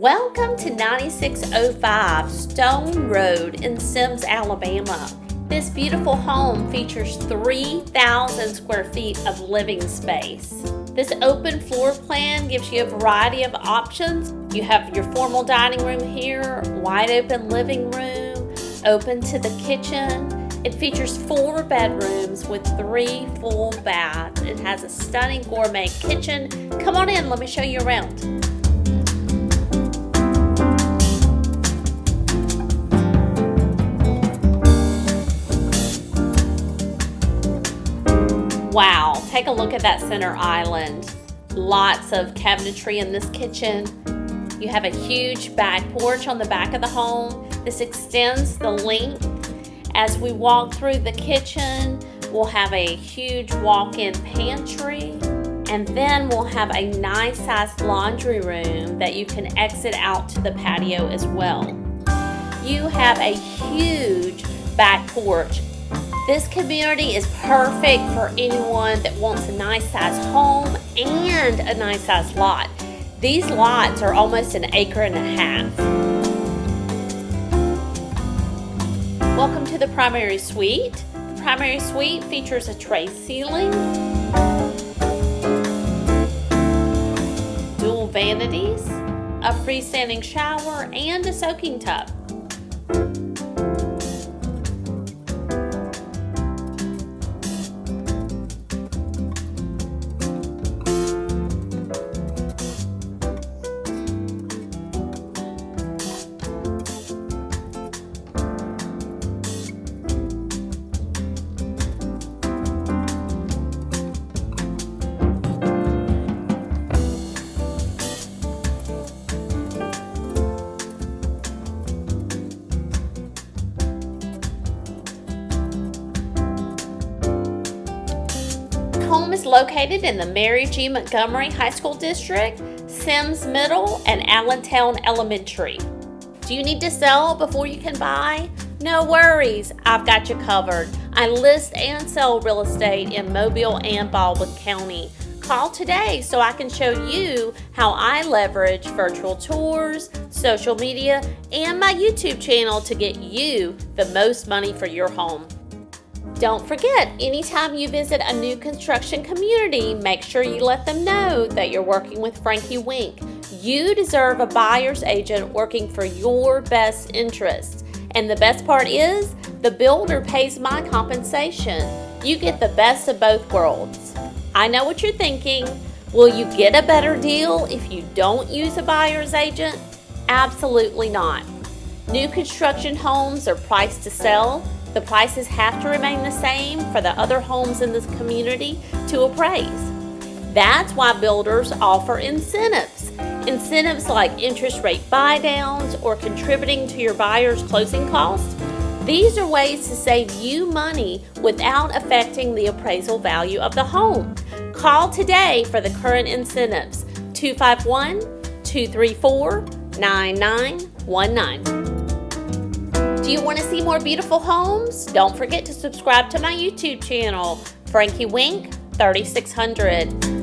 Welcome to 9605 Stone Road in Semmes, Alabama. This beautiful home features 3,000 square feet of living space. This open floor plan gives you a variety of options. You have your formal dining room here, wide open living room, open to the kitchen. It features 4 bedrooms with 3 full baths. It has a stunning gourmet kitchen. Come on in, let me show you around. Wow, take a look at that center island. Lots of cabinetry in this kitchen. You have a huge back porch on the back of the home. This extends the length. As we walk through the kitchen, we'll have a huge walk-in pantry, and then we'll have a nice sized laundry room that you can exit out to the patio as well. You have a huge back porch. This community is perfect for anyone that wants a nice size home and a nice size lot. These lots are almost 1.5 acres. Welcome to the primary suite. The primary suite features a tray ceiling, dual vanities, a freestanding shower, and a soaking tub. Home is located in the Mary G. Montgomery High School District, Semmes Middle, and Allentown Elementary. Do you need to sell before you can buy? No worries, I've got you covered. I list and sell real estate in Mobile and Baldwin County. Call today so I can show you how I leverage virtual tours, social media, and my YouTube channel to get you the most money for your home. Don't forget, anytime you visit a new construction community, make sure you let them know that you're working with Frankie Wink. You deserve a buyer's agent working for your best interests. And the best part is, the builder pays my compensation. You get the best of both worlds. I know what you're thinking. Will you get a better deal if you don't use a buyer's agent? Absolutely not. New construction homes are priced to sell. The prices have to remain the same for the other homes in this community to appraise. That's why builders offer incentives. Incentives like interest rate buy downs or contributing to your buyer's closing costs. These are ways to save you money without affecting the appraisal value of the home. Call today for the current incentives, 251-234-9919. Do you want to see more beautiful homes? Don't forget to subscribe to my YouTube channel, Frankie Wink 3600.